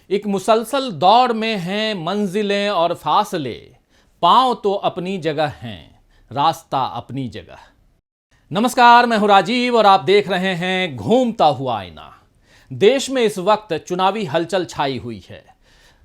एक मुसलसल दौड़ में हैं मंजिलें और फासले, पांव तो अपनी जगह हैं, रास्ता अपनी जगह। नमस्कार, मैं हूं राजीव और आप देख रहे हैं घूमता हुआ आईना। देश में इस वक्त चुनावी हलचल छाई हुई है।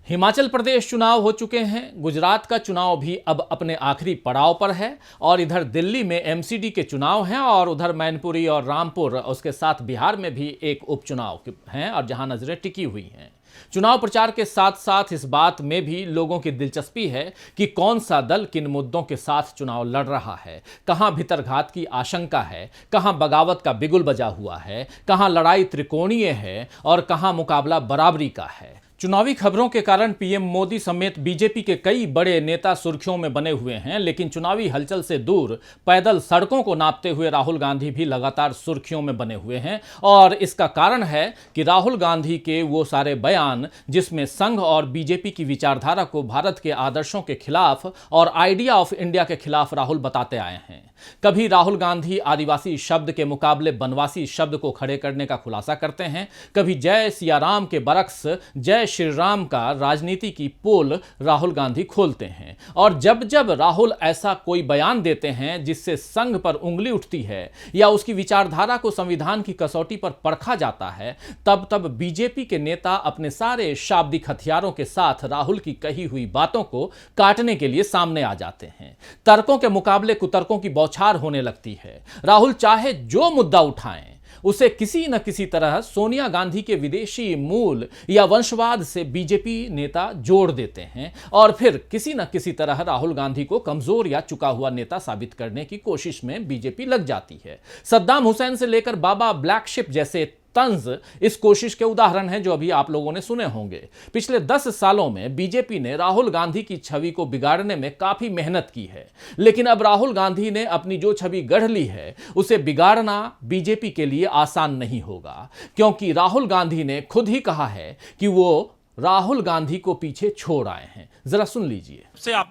हिमाचल प्रदेश चुनाव हो चुके हैं, गुजरात का चुनाव भी अब अपने आखिरी पड़ाव पर है और इधर दिल्ली में एमसीडी के चुनाव हैं और उधर मैनपुरी और रामपुर, उसके साथ बिहार में भी एक उपचुनाव हैं और जहां नजरें टिकी हुई हैं। चुनाव प्रचार के साथ साथ इस बात में भी लोगों की दिलचस्पी है कि कौन सा दल किन मुद्दों के साथ चुनाव लड़ रहा है, कहां भीतरघात की आशंका है, कहां बगावत का बिगुल बजा हुआ है, कहां लड़ाई त्रिकोणीय है और कहां मुकाबला बराबरी का है। चुनावी खबरों के कारण पीएम मोदी समेत बीजेपी के कई बड़े नेता सुर्खियों में बने हुए हैं, लेकिन चुनावी हलचल से दूर पैदल सड़कों को नापते हुए राहुल गांधी भी लगातार सुर्खियों में बने हुए हैं। और इसका कारण है कि राहुल गांधी के वो सारे बयान जिसमें संघ और बीजेपी की विचारधारा को भारत के आदर्शों के खिलाफ और आइडिया ऑफ इंडिया के खिलाफ राहुल बताते आए हैं। कभी राहुल गांधी आदिवासी शब्द के मुकाबले बनवासी शब्द को खड़े करने का खुलासा करते हैं, कभी जय सिया राम के बरक्स जय श्री राम का राजनीति की पोल राहुल गांधी खोलते हैं। और जब जब राहुल ऐसा कोई बयान देते हैं जिससे संघ पर उंगली उठती है या उसकी विचारधारा को संविधान की कसौटी पर परखा जाता है, तब तब बीजेपी के नेता अपने सारे शाब्दिक हथियारों के साथ राहुल की कही हुई बातों को काटने के लिए सामने आ जाते हैं। तर्कों के मुकाबले कुतर्कों की बौछार होने लगती है। राहुल चाहे जो मुद्दा उठाएं, उसे किसी न किसी तरह सोनिया गांधी के विदेशी मूल या वंशवाद से बीजेपी नेता जोड़ देते हैं और फिर किसी न किसी तरह राहुल गांधी को कमजोर या चुका हुआ नेता साबित करने की कोशिश में बीजेपी लग जाती है। सद्दाम हुसैन से लेकर बाबा ब्लैक शिप जैसे तंज इस कोशिश के उदाहरण हैं जो अभी आप लोगों ने सुने होंगे। पिछले 10 सालों में बीजेपी ने राहुल गांधी की छवि को बिगाड़ने में काफी मेहनत की है, लेकिन अब राहुल गांधी ने अपनी जो छवि गढ़ ली है उसे बिगाड़ना बीजेपी के लिए आसान नहीं होगा, क्योंकि राहुल गांधी ने खुद ही कहा है कि वो राहुल गांधी को पीछे छोड़ आए हैं। जरा सुन लीजिए।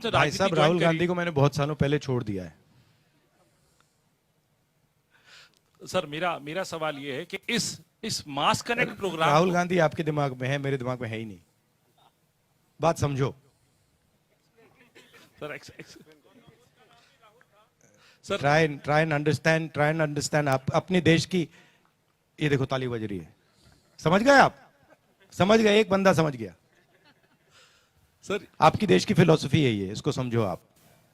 भाई साहब, राहुल गांधी को मैंने बहुत सालों पहले छोड़ दिया है। सर, मेरा सवाल यह है कि इस मास कनेक्ट प्रोग्राम, राहुल गांधी आपके दिमाग में है, मेरे दिमाग में है ही नहीं। बात समझो सर। Try and understand. आप अपने देश की, ये देखो ताली बज रही है, समझ गए आप? समझ गए? एक बंदा समझ गया। सर, आपकी देश की फिलॉसफी है ये, इसको समझो आप,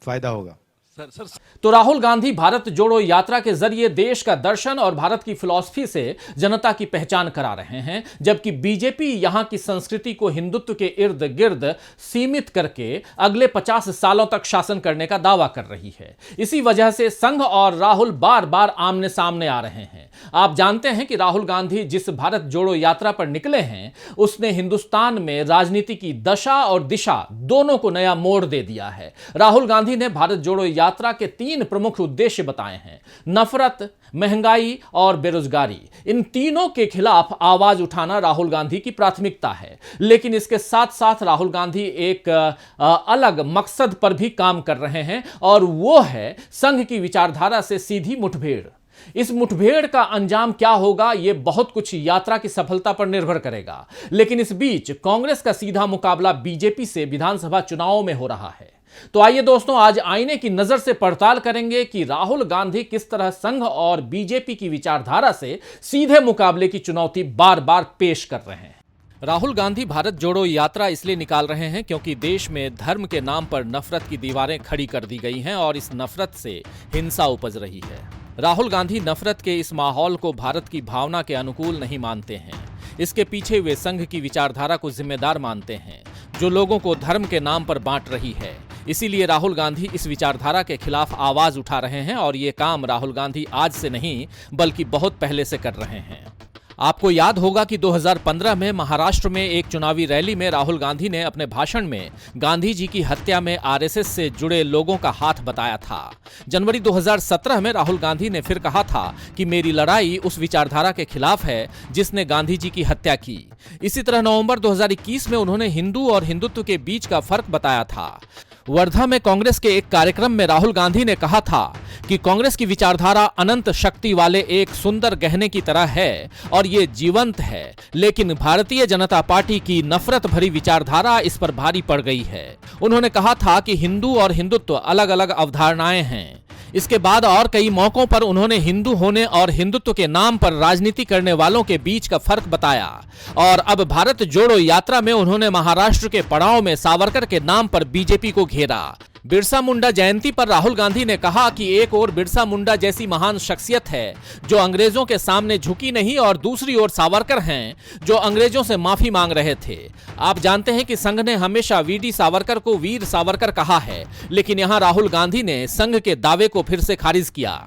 फायदा होगा। सर। तो राहुल गांधी भारत जोड़ो यात्रा के जरिए देश का दर्शन और भारत की फिलॉसफी से जनता की पहचान करा रहे हैं, जबकि बीजेपी यहां की संस्कृति को हिंदुत्व के इर्द गिर्द सीमित करके अगले 50 सालों तक शासन करने का दावा कर रही है। इसी वजह से संघ और राहुल बार बार आमने सामने आ रहे हैं। आप जानते हैं कि राहुल गांधी जिस भारत जोड़ो यात्रा पर निकले हैं उसने हिंदुस्तान में राजनीति की दशा और दिशा दोनों को नया मोड़ दे दिया है। राहुल गांधी ने भारत जोड़ो यात्रा के 3 प्रमुख उद्देश्य बताए हैं: नफरत, महंगाई और बेरोजगारी। इन तीनों के खिलाफ आवाज उठाना राहुल गांधी की प्राथमिकता है, लेकिन इसके साथ साथ राहुल गांधी एक अलग मकसद पर भी काम कर रहे हैं और वो है संघ की विचारधारा से सीधी मुठभेड़। इस मुठभेड़ का अंजाम क्या होगा, यह बहुत कुछ यात्रा की सफलता पर निर्भर करेगा, लेकिन इस बीच कांग्रेस का सीधा मुकाबला बीजेपी से विधानसभा चुनावों में हो रहा है। तो आइए दोस्तों, आज आईने की नजर से पड़ताल करेंगे कि राहुल गांधी किस तरह संघ और बीजेपी की विचारधारा से सीधे मुकाबले की चुनौती बार बार पेश कर रहे हैं। राहुल गांधी भारत जोड़ो यात्रा इसलिए निकाल रहे हैं क्योंकि देश में धर्म के नाम पर नफरत की दीवारें खड़ी कर दी गई हैं और इस नफरत से हिंसा उपज रही है। राहुल गांधी नफरत के इस माहौल को भारत की भावना के अनुकूल नहीं मानते हैं। इसके पीछे वे संघ की विचारधारा को जिम्मेदार मानते हैं, जो लोगों को धर्म के नाम पर बांट रही है। इसीलिए राहुल गांधी इस विचारधारा के खिलाफ आवाज उठा रहे हैं और ये काम राहुल गांधी आज से नहीं बल्कि बहुत पहले से कर रहे हैं। आपको याद होगा कि 2015 में महाराष्ट्र में एक चुनावी रैली में राहुल गांधी ने अपने भाषण में गांधी जी की हत्या में आरएसएस से जुड़े लोगों का हाथ बताया था। जनवरी 2017 में राहुल गांधी ने फिर कहा था कि मेरी लड़ाई उस विचारधारा के खिलाफ है जिसने गांधी जी की हत्या की। इसी तरह नवंबर 2021 में उन्होंने हिंदू और हिंदुत्व के बीच का फर्क बताया था। वर्धा में कांग्रेस के एक कार्यक्रम में राहुल गांधी ने कहा था कि कांग्रेस की विचारधारा अनंत शक्ति वाले एक सुंदर गहने की तरह है और ये जीवंत है, लेकिन भारतीय जनता पार्टी की नफरत भरी विचारधारा इस पर भारी पड़ गई है। उन्होंने कहा था कि हिंदू और हिंदुत्व अलग अलग अवधारणाएं हैं। इसके बाद और कई मौकों पर उन्होंने हिंदू होने और हिंदुत्व के नाम पर राजनीति करने वालों के बीच का फर्क बताया और अब भारत जोड़ो यात्रा में उन्होंने महाराष्ट्र के पड़ाव में सावरकर के नाम पर बीजेपी को घेरा। बिरसा मुंडा जयंती पर राहुल गांधी ने कहा कि एक ओर बिरसा मुंडा जैसी महान शख्सियत है जो अंग्रेजों के सामने झुकी नहीं और दूसरी ओर सावरकर हैं जो अंग्रेजों से माफी मांग रहे थे। आप जानते हैं कि संघ ने हमेशा वीडी सावरकर को वीर सावरकर कहा है, लेकिन यहां राहुल गांधी ने संघ के दावे को फिर से खारिज किया।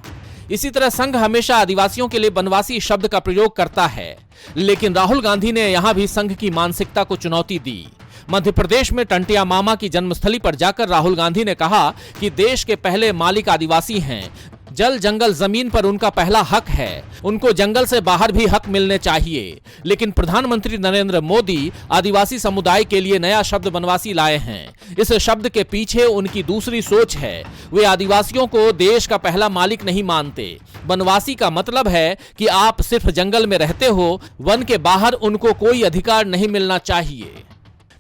इसी तरह संघ हमेशा आदिवासियों के लिए बनवासी शब्द का प्रयोग करता है, लेकिन राहुल गांधी ने यहां भी संघ की मानसिकता को चुनौती दी। मध्य प्रदेश में टंटिया मामा की जन्मस्थली पर जाकर राहुल गांधी ने कहा कि देश के पहले मालिक आदिवासी हैं, जल जंगल जमीन पर उनका पहला हक है, उनको जंगल से बाहर भी हक मिलने चाहिए। लेकिन प्रधानमंत्री नरेंद्र मोदी आदिवासी समुदाय के लिए नया शब्द बनवासी लाए हैं। इस शब्द के पीछे उनकी दूसरी सोच है। वे आदिवासियों को देश का पहला मालिक नहीं मानते। बनवासी का मतलब है कि आप सिर्फ जंगल में रहते हो, वन के बाहर उनको कोई अधिकार नहीं मिलना चाहिए।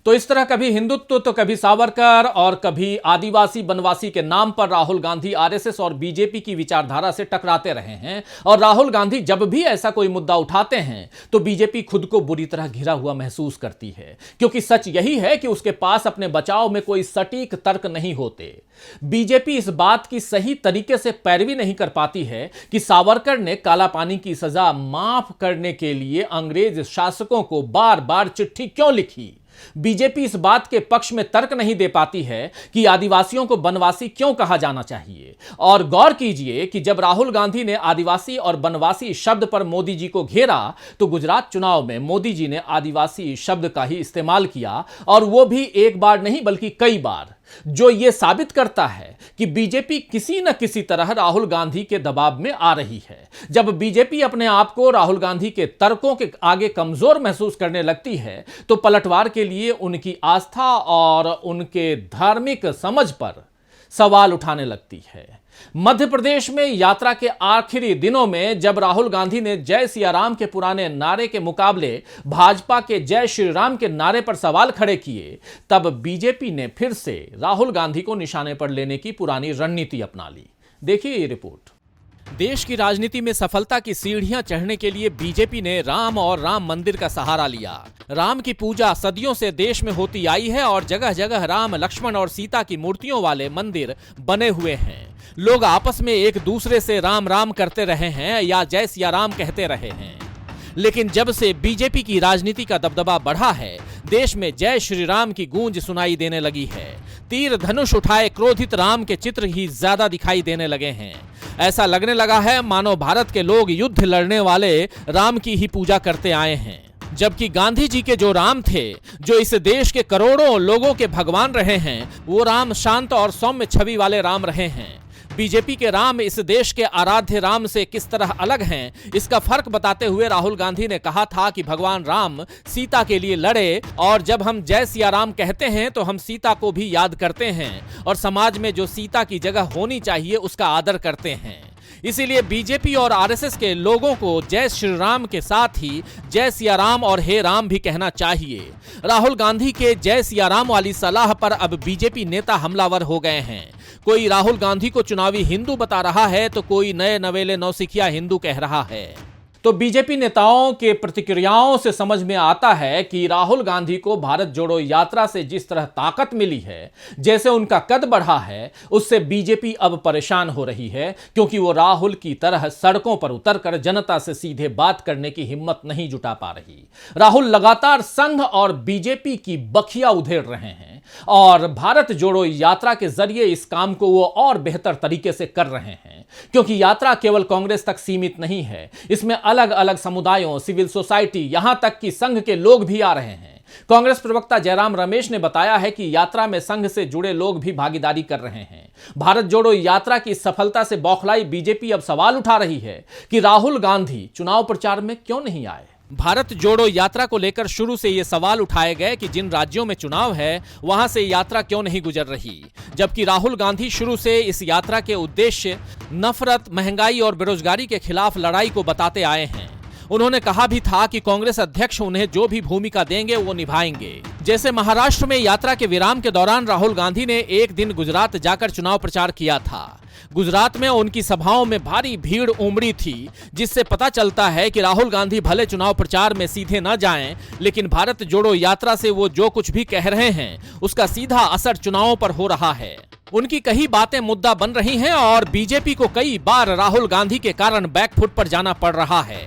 तो इस तरह कभी हिंदुत्व तो कभी सावरकर और कभी आदिवासी बनवासी के नाम पर राहुल गांधी आरएसएस और बीजेपी की विचारधारा से टकराते रहे हैं। और राहुल गांधी जब भी ऐसा कोई मुद्दा उठाते हैं तो बीजेपी खुद को बुरी तरह घिरा हुआ महसूस करती है, क्योंकि सच यही है कि उसके पास अपने बचाव में कोई सटीक तर्क नहीं होते। बीजेपी इस बात की सही तरीके से पैरवी नहीं कर पाती है कि सावरकर ने काला पानी की सजा माफ करने के लिए अंग्रेज शासकों को बार बार चिट्ठी क्यों लिखी। बीजेपी इस बात के पक्ष में तर्क नहीं दे पाती है कि आदिवासियों को बनवासी क्यों कहा जाना चाहिए। और गौर कीजिए कि जब राहुल गांधी ने आदिवासी और बनवासी शब्द पर मोदी जी को घेरा तो गुजरात चुनाव में मोदी जी ने आदिवासी शब्द का ही इस्तेमाल किया, और वो भी एक बार नहीं बल्कि कई बार, जो यह साबित करता है कि बीजेपी किसी न किसी तरह राहुल गांधी के दबाव में आ रही है। जब बीजेपी अपने आप को राहुल गांधी के तर्कों के आगे कमजोर महसूस करने लगती है तो पलटवार के लिए उनकी आस्था और उनके धार्मिक समझ पर सवाल उठाने लगती है। मध्य प्रदेश में यात्रा के आखिरी दिनों में जब राहुल गांधी ने जय सिया राम के पुराने नारे के मुकाबले भाजपा के जय श्री राम के नारे पर सवाल खड़े किए, तब बीजेपी ने फिर से राहुल गांधी को निशाने पर लेने की पुरानी रणनीति अपना ली। देखिए ये रिपोर्ट। देश की राजनीति में सफलता की सीढ़ियां चढ़ने के लिए बीजेपी ने राम और राम मंदिर का सहारा लिया। राम की पूजा सदियों से देश में होती आई है और जगह जगह राम, लक्ष्मण और सीता की मूर्तियों वाले मंदिर बने हुए हैं। लोग आपस में एक दूसरे से राम राम करते रहे हैं या जय सिया राम कहते रहे हैं। लेकिन जब से बीजेपी की राजनीति का दबदबा बढ़ा है, देश में जय श्री राम की गूंज सुनाई देने लगी है। तीर धनुष उठाए क्रोधित राम के चित्र ही ज्यादा दिखाई देने लगे हैं। ऐसा लगने लगा है मानो भारत के लोग युद्ध लड़ने वाले राम की ही पूजा करते आए हैं, जबकि गांधी जी के जो राम थे, जो इस देश के करोड़ों लोगों के भगवान रहे हैं, वो राम शांत और सौम्य छवि वाले राम रहे हैं। बीजेपी के राम इस देश के आराध्य राम से किस तरह अलग हैं, इसका फर्क बताते हुए राहुल गांधी ने कहा था कि भगवान राम सीता के लिए लड़े, और जब हम जय सिया राम कहते हैं तो हम सीता को भी याद करते हैं और समाज में जो सीता की जगह होनी चाहिए उसका आदर करते हैं। इसीलिए बीजेपी और आरएसएस के लोगों को जय श्री राम के साथ ही जय सिया राम और हे राम भी कहना चाहिए। राहुल गांधी के जय सिया राम वाली सलाह पर अब बीजेपी नेता हमलावर हो गए हैं। कोई राहुल गांधी को चुनावी हिंदू बता रहा है तो कोई नए नवेले नौसिखिया हिंदू कह रहा है। तो बीजेपी नेताओं के प्रतिक्रियाओं से समझ में आता है कि राहुल गांधी को भारत जोड़ो यात्रा से जिस तरह ताकत मिली है, जैसे उनका कद बढ़ा है, उससे बीजेपी अब परेशान हो रही है, क्योंकि वो राहुल की तरह सड़कों पर उतरकर जनता से सीधे बात करने की हिम्मत नहीं जुटा पा रही। राहुल लगातार संघ और बीजेपी की बखिया उधेड़ रहे हैं और भारत जोड़ो यात्रा के जरिए इस काम को वो और बेहतर तरीके से कर रहे हैं, क्योंकि यात्रा केवल कांग्रेस तक सीमित नहीं है। इसमें अलग अलग समुदायों, सिविल सोसाइटी, यहां तक कि संघ के लोग भी आ रहे हैं। कांग्रेस प्रवक्ता जयराम रमेश ने बताया है कि यात्रा में संघ से जुड़े लोग भी भागीदारी कर रहे हैं। भारत जोड़ो यात्रा की सफलता से बौखलाई बीजेपी अब सवाल उठा रही है कि राहुल गांधी चुनाव प्रचार में क्यों नहीं आए। भारत जोड़ो यात्रा को लेकर शुरू से ये सवाल उठाए गए कि जिन राज्यों में चुनाव है वहां से यात्रा क्यों नहीं गुजर रही, जबकि राहुल गांधी शुरू से इस यात्रा के उद्देश्य नफरत, महंगाई और बेरोजगारी के खिलाफ लड़ाई को बताते आए हैं। उन्होंने कहा भी था कि कांग्रेस अध्यक्ष उन्हें जो भी भूमिका देंगे वो निभाएंगे। जैसे महाराष्ट्र में यात्रा के विराम के दौरान राहुल गांधी ने एक दिन गुजरात जाकर चुनाव प्रचार किया था। गुजरात में उनकी सभाओं में भारी भीड़ उमड़ी थी, जिससे पता चलता है कि राहुल गांधी भले चुनाव प्रचार में सीधे न जाएं, लेकिन भारत जोड़ो यात्रा से वो जो कुछ भी कह रहे हैं उसका सीधा असर चुनावों पर हो रहा है। उनकी कई बातें मुद्दा बन रही हैं और बीजेपी को कई बार राहुल गांधी के कारण बैकफुट पर जाना पड़ रहा है।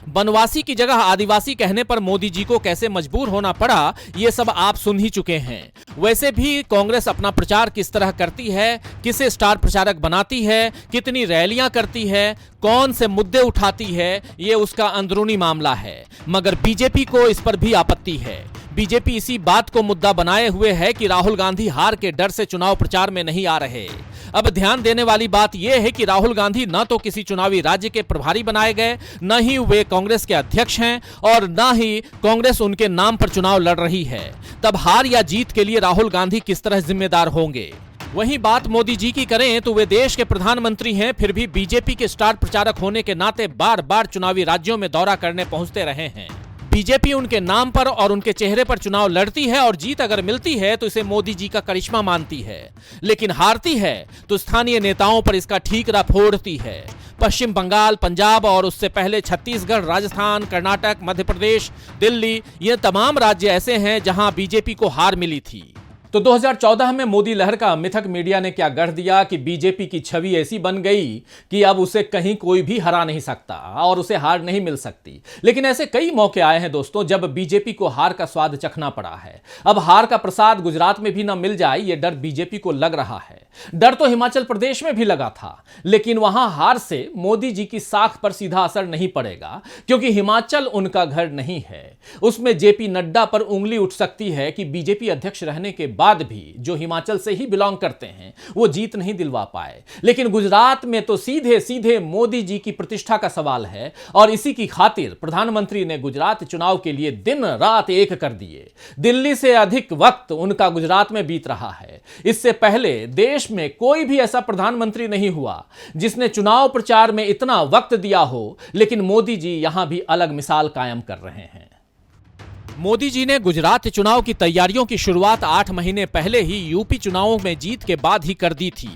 बनवासी की जगह आदिवासी कहने पर मोदी जी को कैसे मजबूर होना पड़ा, ये सब आप सुन ही चुके हैं। वैसे भी कांग्रेस अपना प्रचार किस तरह करती है, किसे स्टार प्रचारक बनाती है, कितनी रैलियां करती है, कौन से मुद्दे उठाती है, ये उसका अंदरूनी मामला है। मगर बीजेपी को इस पर भी आपत्ति है। बीजेपी इसी बात को मुद्दा बनाए हुए है कि राहुल गांधी हार के डर से चुनाव प्रचार में नहीं आ रहे। अब ध्यान देने वाली बात यह है कि राहुल गांधी न तो किसी चुनावी राज्य के प्रभारी बनाए गए, न ही वे कांग्रेस के अध्यक्ष हैं और न ही कांग्रेस उनके नाम पर चुनाव लड़ रही है। तब हार या जीत के लिए राहुल गांधी किस तरह जिम्मेदार होंगे? वहीं बात मोदी जी की करें तो वे देश के प्रधानमंत्री हैं, फिर भी बीजेपी के स्टार प्रचारक होने के नाते बार बार चुनावी राज्यों में दौरा करने पहुंचते रहे हैं। बीजेपी उनके नाम पर और उनके चेहरे पर चुनाव लड़ती है और जीत अगर मिलती है तो इसे मोदी जी का करिश्मा मानती है, लेकिन हारती है तो स्थानीय नेताओं पर इसका ठीकरा फोड़ती है। पश्चिम बंगाल, पंजाब और उससे पहले छत्तीसगढ़, राजस्थान, कर्नाटक, मध्य प्रदेश, दिल्ली, ये तमाम राज्य ऐसे हैं जहां बीजेपी को हार मिली थी। तो 2014 में मोदी लहर का मिथक मीडिया ने क्या गढ़ दिया कि बीजेपी की छवि ऐसी बन गई कि अब उसे कहीं कोई भी हरा नहीं सकता और उसे हार नहीं मिल सकती। लेकिन ऐसे कई मौके आए हैं दोस्तों जब बीजेपी को हार का स्वाद चखना पड़ा है। अब हार का प्रसाद गुजरात में भी न मिल जाए, ये डर बीजेपी को लग रहा है। डर तो हिमाचल प्रदेश में भी लगा था, लेकिन वहां हार से मोदी जी की साख पर सीधा असर नहीं पड़ेगा, क्योंकि हिमाचल उनका घर नहीं है। उसमें जेपी नड्डा पर उंगली उठ सकती है कि बीजेपी अध्यक्ष रहने के बाद भी जो हिमाचल से ही बिलोंग करते हैं वो जीत नहीं दिलवा पाए। लेकिन गुजरात में तो सीधे सीधे मोदी जी की प्रतिष्ठा का सवाल है और इसी की खातिर प्रधानमंत्री ने गुजरात चुनाव के लिए दिन रात एक कर दिए। दिल्ली से अधिक वक्त उनका गुजरात में बीत रहा है। इससे पहले देश में कोई भी ऐसा प्रधानमंत्री नहीं हुआ जिसने चुनाव प्रचार में इतना वक्त दिया हो, लेकिन मोदी जी यहां भी अलग मिसाल कायम कर रहे हैं। मोदी जी ने गुजरात चुनाव की तैयारियों की शुरुआत 8 महीने पहले ही यूपी चुनावों में जीत के बाद ही कर दी थी।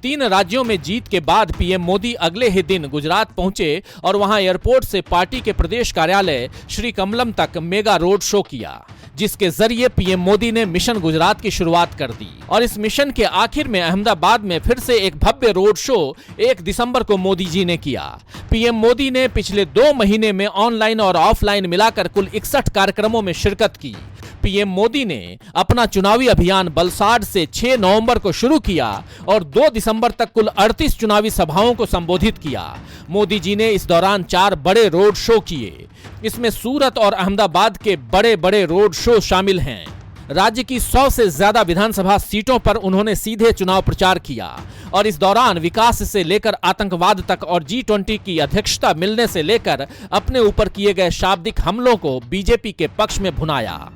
3 राज्यों में जीत के बाद पीएम मोदी अगले ही दिन गुजरात पहुंचे और वहां एयरपोर्ट से पार्टी के प्रदेश कार्यालय श्री कमलम तक मेगा रोड शो किया, जिसके जरिए पीएम मोदी ने मिशन गुजरात की शुरुआत कर दी। और इस मिशन के आखिर में अहमदाबाद में फिर से एक भव्य रोड शो 1 दिसंबर को मोदी जी ने किया। पीएम मोदी ने पिछले 2 महीने में ऑनलाइन और ऑफलाइन मिलाकर कुल 61 कार्यक्रमों में शिरकत की। पीएम मोदी ने अपना चुनावी अभियान बलसाड़ से 6 नवंबर को शुरू किया और 2 दिसंबर तक कुल 38 चुनावी सभाओं को संबोधित किया। मोदी जी ने इस दौरान 4 बड़े रोड शो किए। इसमें सूरत और अहमदाबाद के बड़े बड़े रोड शो शामिल हैं। राज्य की 100 से ज्यादा विधानसभा सीटों पर उन्होंने सीधे चुनाव प्रचार किया और इस दौरान विकास से लेकर आतंकवाद तक और G20 की अध्यक्षता मिलने से लेकर अपने ऊपर किए गए शाब्दिक हमलों को बीजेपी के पक्ष में भुनाया।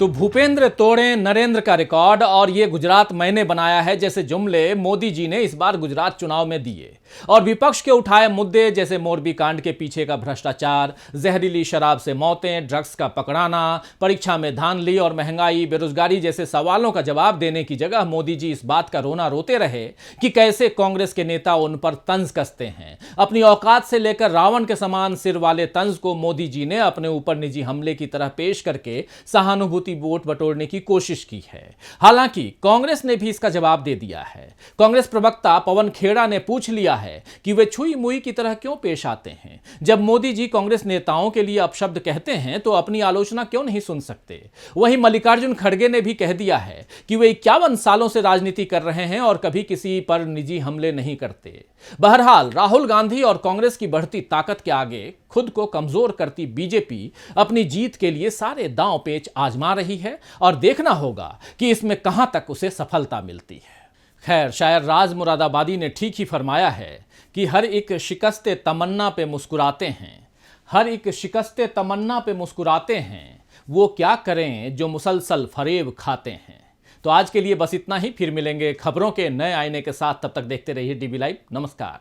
तो भूपेंद्र तोड़े नरेंद्र का रिकॉर्ड और ये गुजरात मैंने बनाया है जैसे जुमले मोदी जी ने इस बार गुजरात चुनाव में दिए और विपक्ष के उठाए मुद्दे जैसे मोरबी कांड के पीछे का भ्रष्टाचार, जहरीली शराब से मौतें, ड्रग्स का पकड़ाना, परीक्षा में धांधली और महंगाई, बेरोजगारी जैसे सवालों का जवाब देने की जगह मोदी जी इस बात का रोना रोते रहे कि कैसे कांग्रेस के नेता उन पर तंज कसते हैं। अपनी औकात से लेकर रावण के समान सिर वाले तंज को मोदी जी ने अपने ऊपर निजी हमले की तरह पेश करके सहानुभूति वोट बटोरने की कोशिश की है। हालांकि कांग्रेस ने भी इसका जवाब दे दिया है। कांग्रेस प्रवक्ता पवन खेड़ा ने पूछ लिया है कि वे छुई मुई की तरह क्यों पेश आते हैं। जब मोदी जी कांग्रेस नेताओं के लिए अपशब्द कहते हैं तो अपनी आलोचना क्यों नहीं सुन सकते। वहीं मल्लिकार्जुन खड़गे ने भी कह दिया है कि वे 51 सालों से राजनीति कर रहे हैं और कभी किसी पर निजी हमले नहीं करते। बहरहाल राहुल गांधी और कांग्रेस की बढ़ती ताकत के आगे खुद को कमजोर करती बीजेपी अपनी जीत के लिए सारे दांव पेच आजमा रही है और देखना होगा कि इसमें कहां तक उसे सफलता मिलती है। खैर, शायर राज मुरादाबादी ने ठीक ही फरमाया है कि हर एक शिकस्ते तमन्ना पे मुस्कुराते हैं, हर एक शिकस्ते तमन्ना पे मुस्कुराते हैं, वो क्या करें जो मुसलसल फरेब खाते हैं। तो आज के लिए बस इतना ही, फिर मिलेंगे खबरों के नए आईने के साथ। तब तक देखते रहिए डीबी लाइव। नमस्कार।